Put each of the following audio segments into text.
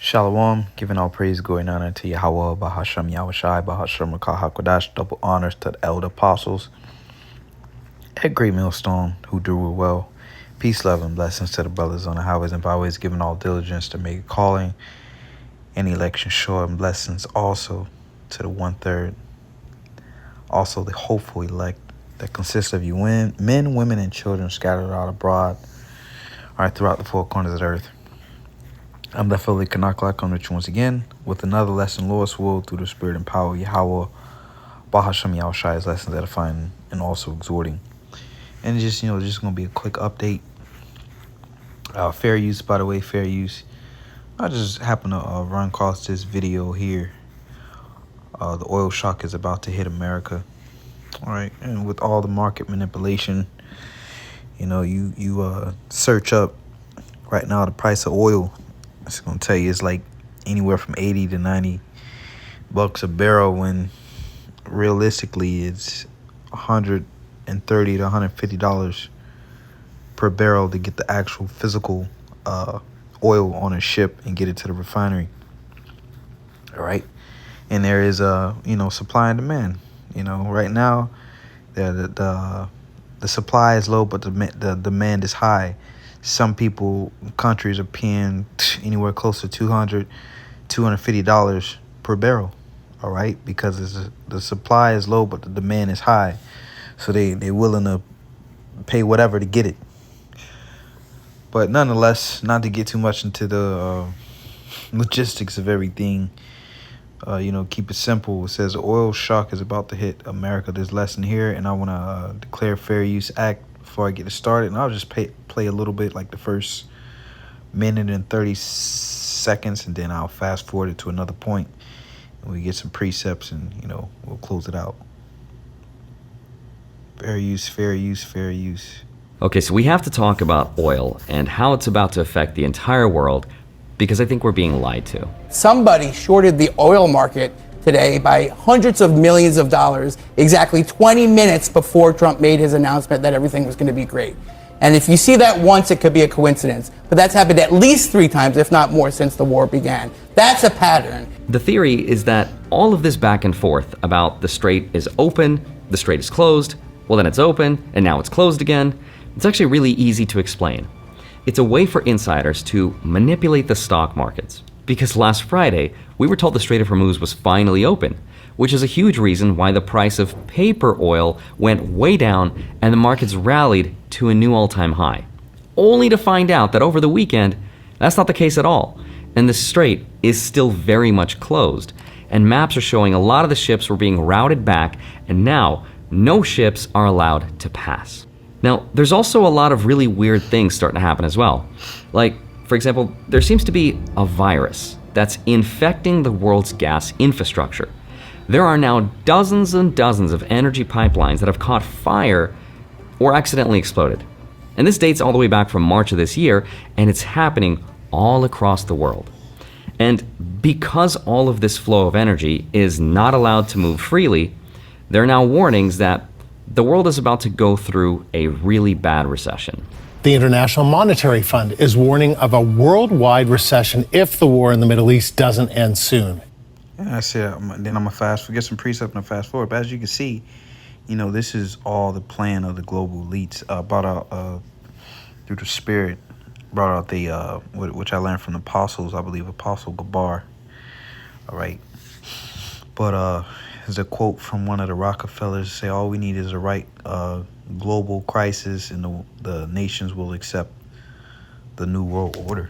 Shalom, giving all praise, glory, and honor to Yahweh, Bahashem, Yahushai, Bahashem, Rakah HaKodash, double honors to the elder apostles at Great Millstone who do it well. Peace, love, and blessings to the brothers on the highways and byways, giving all diligence to make a calling and election sure, and blessings also to the 1/3, also the hopeful elect that consists of you men, women, and children scattered out abroad, all right, throughout the four corners of the earth. I'm definitely Kanakla coming to you once again with another lesson, Lord's will, through the Spirit and power of Yahweh, Bahashem Yahushai's lessons edifying and also exhorting. And just, just going to be a quick update. Fair use, by the way, fair use. I just happened to run across this video here. The oil shock is about to hit America. All right. And with all the market manipulation, you search up right now the price of oil. It's going to tell you it's like anywhere from 80 to 90 bucks a barrel, when realistically it's 130 to 150 dollars per barrel to get the actual physical oil on a ship and get it to the refinery. All right. And there is supply and demand. Right now the supply is low, but the demand is high. Some countries are paying anywhere close to $250 per barrel. All right, because the supply is low, but the demand is high, so they're willing to pay whatever to get it. But nonetheless, not to get too much into the logistics of everything, keep it simple. It says the oil shock is about to hit America. There's a lesson here, and I want to declare Fair Use Act before I get it started. And I'll just play a little bit, like the first minute and 30 seconds, and then I'll fast forward it to another point, and we get some precepts, and we'll close it out. Fair use, fair use, fair use. Okay, so we have to talk about oil and how it's about to affect the entire world, because I think we're being lied to. Somebody shorted the oil market today by hundreds of millions of dollars exactly 20 minutes before Trump made his announcement that everything was going to be great. And if you see that once, it could be a coincidence. But that's happened at least 3 times, if not more, since the war began. That's a pattern. The theory is that all of this back and forth about the strait is open, the strait is closed, well then it's open, and now it's closed again, it's actually really easy to explain. It's a way for insiders to manipulate the stock markets. Because last Friday, we were told the Strait of Hormuz was finally open, which is a huge reason why the price of paper oil went way down and the markets rallied to a new all-time high. Only to find out that over the weekend, that's not the case at all, and the strait is still very much closed. And maps are showing a lot of the ships were being routed back, and now no ships are allowed to pass. Now, there's also a lot of really weird things starting to happen as well. Like, for example, there seems to be a virus that's infecting the world's gas infrastructure. There are now dozens and dozens of energy pipelines that have caught fire or accidentally exploded. And this dates all the way back from March of this year, and it's happening all across the world. And because all of this flow of energy is not allowed to move freely, there are now warnings that the world is about to go through a really bad recession. The International Monetary Fund is warning of a worldwide recession if the war in the Middle East doesn't end soon. Yeah, I said, then I'm going to get some precepts and fast forward. But as you can see, this is all the plan of the global elites brought out through the Spirit, brought out the, which I learned from the apostles, I believe, Apostle Gabar. All right. But there's a quote from one of the Rockefellers, say all we need is a right global crisis, and the nations will accept the new world order.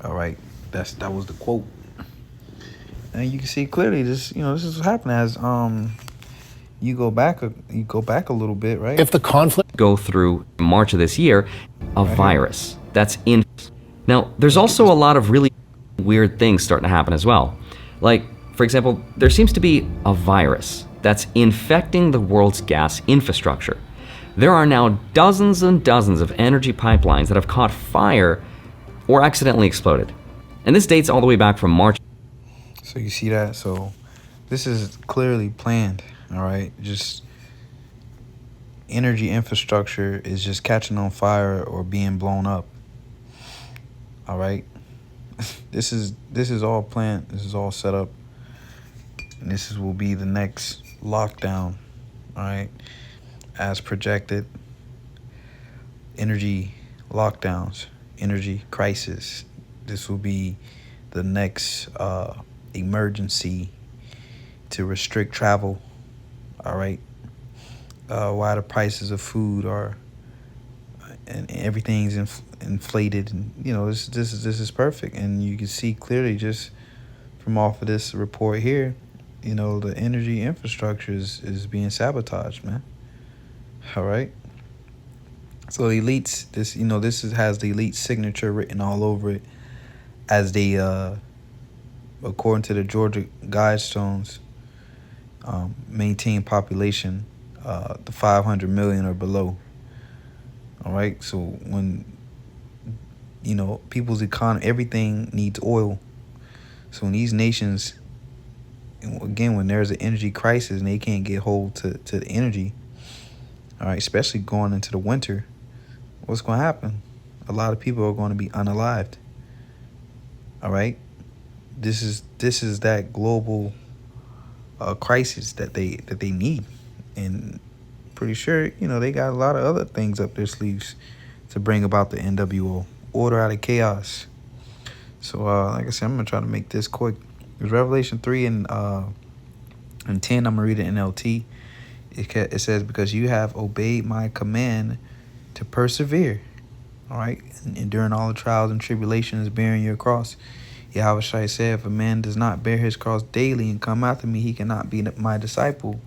All right, that was the quote, and you can see clearly this is what's happening as you go back a little bit, right? If the conflict go through March of this year, a virus that's in. Now, there's also a lot of really weird things starting to happen as well. Like, for example, there seems to be a virus that's infecting the world's gas infrastructure. There are now dozens and dozens of energy pipelines that have caught fire or accidentally exploded. And this dates all the way back from March. So you see that? So this is clearly planned, all right? Just energy infrastructure is just catching on fire or being blown up, all right? this is all planned. This is all set up, and will be the next lockdown. All right, as projected. Energy lockdowns, energy crisis. This will be the next emergency to restrict travel. All right. Why the prices of food are and everything's inflated, and this is perfect, and you can see clearly just from off of this report here, the energy infrastructure is being sabotaged, man. All right. So the elites, has the elite signature written all over it, as they, according to the Georgia Guidestones, maintain population, the 500 million or below. All right. So when, people's economy, everything needs oil. So when these nations, again, when there's an energy crisis and they can't get hold to the energy, all right, especially going into the winter, what's going to happen? A lot of people are going to be unalived. All right. This is that global crisis that they need, and pretty sure they got a lot of other things up their sleeves to bring about the NWO, order out of chaos. So like I said, I'm gonna try to make this quick. There's Revelation 3 and 10. I'm gonna read it in NLT. It says, because you have obeyed my command to persevere, all right, and during all the trials and tribulations, bearing your cross. Yahweh Shai said, if a man does not bear his cross daily and come after me, he cannot be my disciple.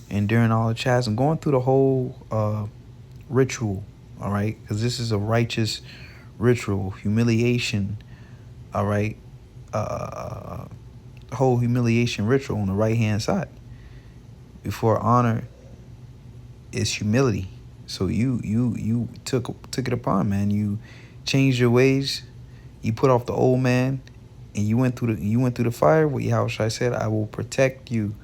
And during all the chasm, going through the whole ritual, all right, because this is a righteous ritual, humiliation, all right, whole humiliation ritual on the right hand side. Before honor is humility. So you took it upon, man. You changed your ways. You put off the old man, and you went through the fire. What Yahushua said, I will protect you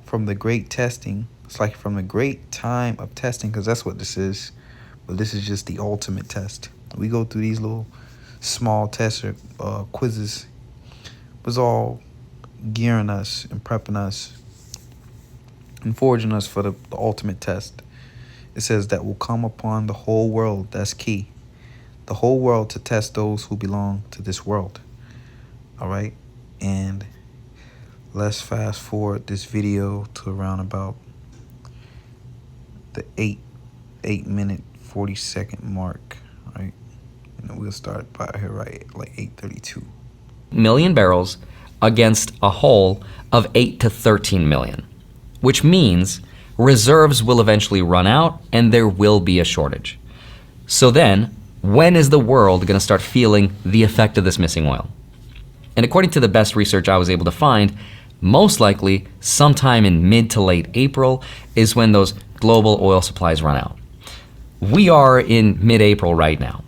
from the great testing. It's like from the great time of testing, because that's what this is. But this is just the ultimate test. We go through these little small tests or quizzes. It was all gearing us and prepping us and forging us for the ultimate test. It says that will come upon the whole world. That's key. The whole world, to test those who belong to this world. All right. And let's fast forward this video to around about the 8-minute 40-second mark. All right. And we'll start by here right like 8:32. Million barrels against a hole of 8 to 13 million, which means reserves will eventually run out and there will be a shortage. So then, when is the world going to start feeling the effect of this missing oil? And according to the best research I was able to find, most likely sometime in mid to late April is when those global oil supplies run out. We are in mid-April right now.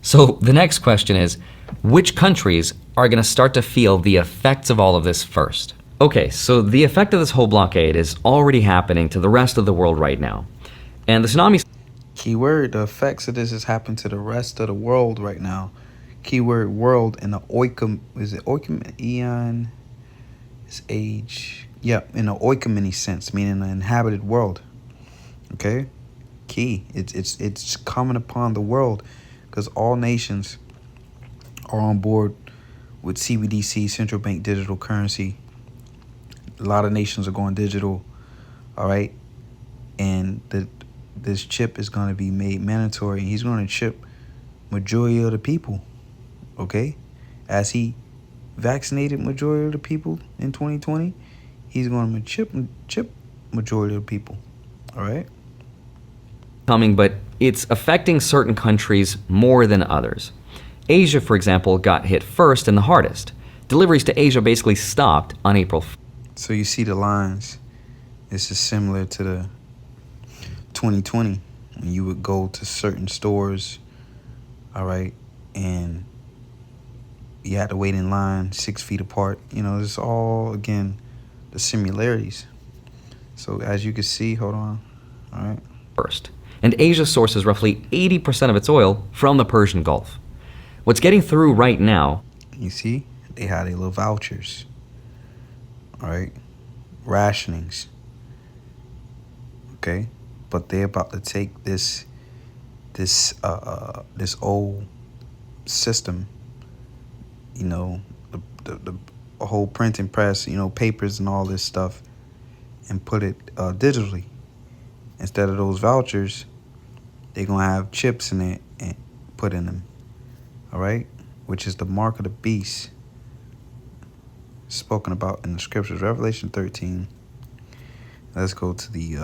So the next question is, which countries are going to start to feel the effects of all of this first? Okay, so the effect of this whole blockade is already happening to the rest of the world right now. And the tsunami... Keyword, the effects of this is happening to the rest of the world right now. Keyword world in the oikum, is it oikum, eon, is age. Yeah, in the oikumene sense, meaning the inhabited world. Okay? Key, it's coming upon the world because all nations are on board with CBDC, central bank digital currency. A lot of nations are going digital, all right? And this chip is going to be made mandatory. He's going to chip majority of the people, okay? As he vaccinated majority of the people in 2020, he's going to chip majority of the people, all right? Coming, but it's affecting certain countries more than others. Asia, for example, got hit first and the hardest. Deliveries to Asia basically stopped on April 1st. So you see the lines. This is similar to the 2020 when you would go to certain stores, all right, and you had to wait in line 6 feet apart. It's all, again, the similarities. So as you can see, hold on, all right. First. And Asia sources roughly 80% of its oil from the Persian Gulf. What's getting through right now... You see, they had their little vouchers, all right, rationings, okay, but they're about to take this old system, you know, the whole printing press, you know, papers and all this stuff, and put it digitally. Instead of those vouchers, they're gonna have chips in it and put in them, all right, which is the mark of the beast spoken about in the scriptures. Revelation 13. Let's go to the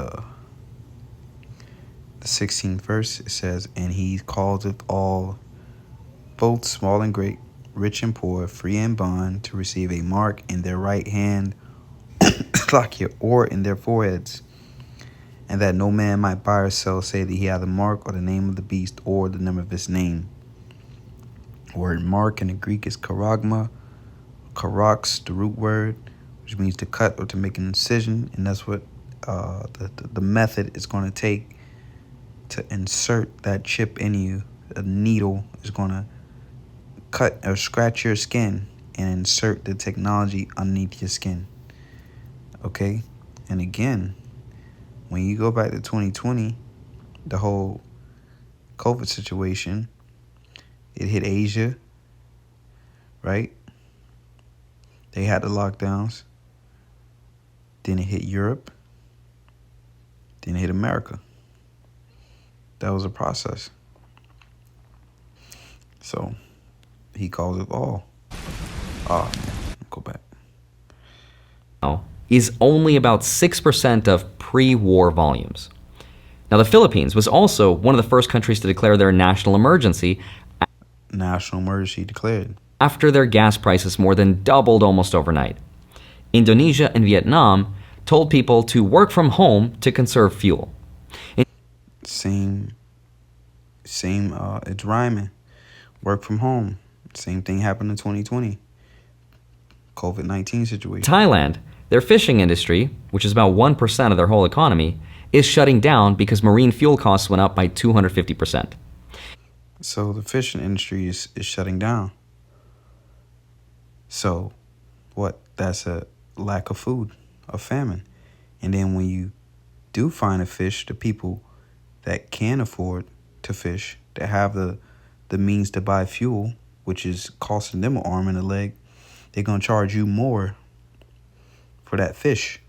16th verse. It says, and he causeth all, both small and great, rich and poor, free and bond, to receive a mark in their right hand or in their foreheads, and that no man might buy or sell, say that he hath a mark or the name of the beast or the name of his name. Word mark in the Greek is charagma, charax, the root word, which means to cut or to make an incision, and that's what the method is going to take to insert that chip in you. A needle is going to cut or scratch your skin and insert the technology underneath your skin. Okay? And again, when you go back to 2020, the whole COVID situation, it hit Asia, right? They had the lockdowns. Then it hit Europe. Then it hit America. That was a process. So he calls it all. Oh, man. Go back. Is only about 6% of pre-war volumes. Now, the Philippines was also one of the first countries to declare their national emergency National emergency declared. after their gas prices more than doubled almost overnight. Indonesia and Vietnam told people to work from home to conserve fuel. Same, it's rhyming. Work from home. Same thing happened in 2020. COVID-19 situation. Thailand, their fishing industry, which is about 1% of their whole economy, is shutting down because marine fuel costs went up by 250%. So the fishing industry is shutting down. So what? That's a lack of food, a famine. And then when you do find a fish, the people that can afford to fish, that have the means to buy fuel, which is costing them an arm and a leg, they're going to charge you more for that fish.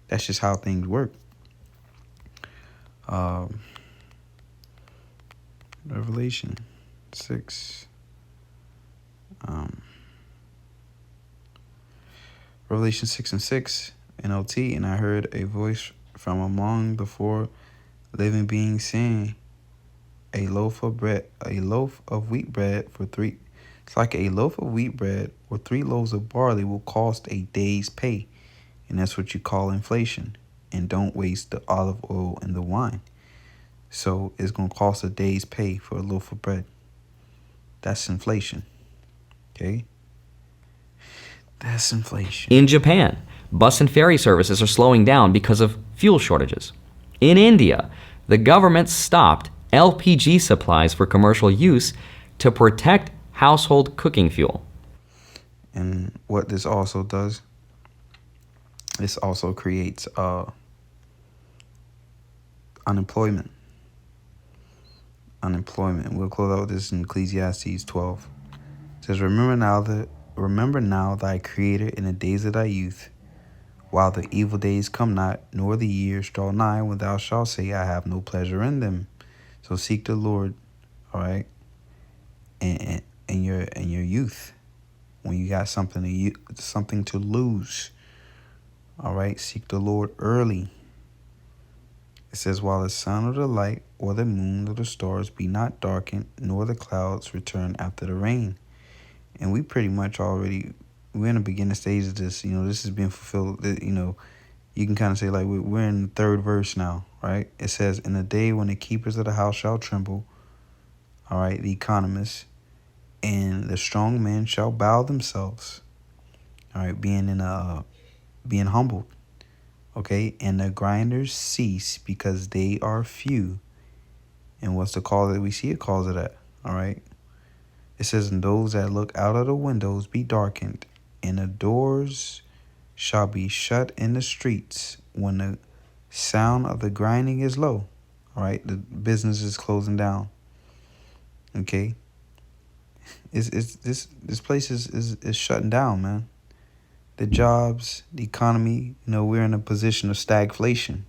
That's just how things work. Revelation 6. Revelation 6:6 NLT, and I heard a voice from among the four living beings saying, a loaf of wheat bread for three. It's like a loaf of wheat bread or 3 loaves of barley will cost a day's pay. And that's what you call inflation. And don't waste the olive oil and the wine. So it's going to cost a day's pay for a loaf of bread. That's inflation. Okay? That's inflation. In Japan, bus and ferry services are slowing down because of fuel shortages. In India, the government stopped LPG supplies for commercial use to protect household cooking fuel. And what this also does, this also creates unemployment. We'll close out with this in Ecclesiastes 12. It says, Remember now thy Creator in the days of thy youth, while the evil days come not, nor the years draw nigh, when thou shalt say, I have no pleasure in them. So seek the Lord, all right, in your youth, when you got something to lose, all right. Seek the Lord early. It says, while the sun or the light or the moon or the stars be not darkened, nor the clouds return after the rain. And we pretty much we're in the beginning stage of this. This is being fulfilled. You can kind of say like we're in the 3rd verse now, right? It says, in the day when the keepers of the house shall tremble, all right, the economists, and the strong men shall bow themselves, all right, being humbled, okay, and the grinders cease because they are few. And what's the cause that we see a cause of that, all right? It says, and those that look out of the windows be darkened, and the doors shall be shut in the streets when the sound of the grinding is low. All right, the business is closing down. Okay, this place is shutting down, man. The jobs, the economy. We're in a position of stagflation.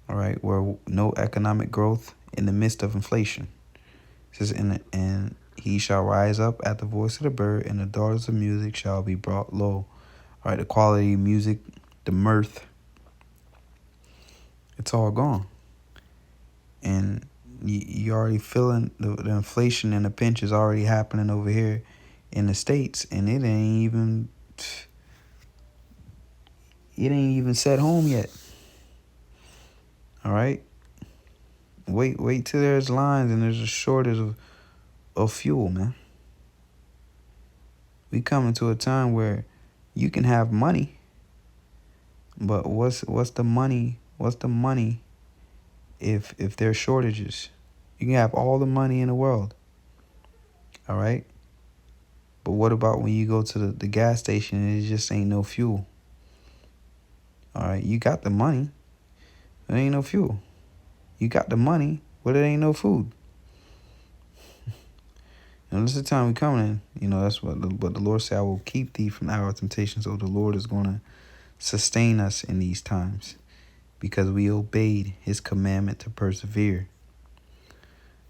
All right, where no economic growth in the midst of inflation. It says, and he shall rise up at the voice of the bird, and the daughters of music shall be brought low. All right, the quality of music, the mirth, it's all gone. And you already feeling the inflation and the pinch is already happening over here in the States, and it ain't even set home yet. All right, wait till there's lines and there's a shortage of fuel, man. We coming to a time where you can have money, but what's the money? What's the money if there's shortages? You can have all the money in the world, all right? But what about when you go to the gas station and it just ain't no fuel? All right, you got the money, there ain't no fuel. You got the money, but it ain't no food. And this is the time we coming in. That's what the Lord said, I will keep thee from the hour of temptation. So the Lord is going to sustain us in these times because we obeyed his commandment to persevere.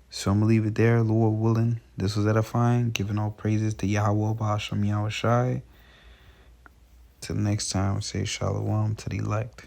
So I'm going to leave it there, Lord willing. This was edifying, giving all praises to Yahweh, Bahasham Yahushai. Till next time, say shalom to the elect.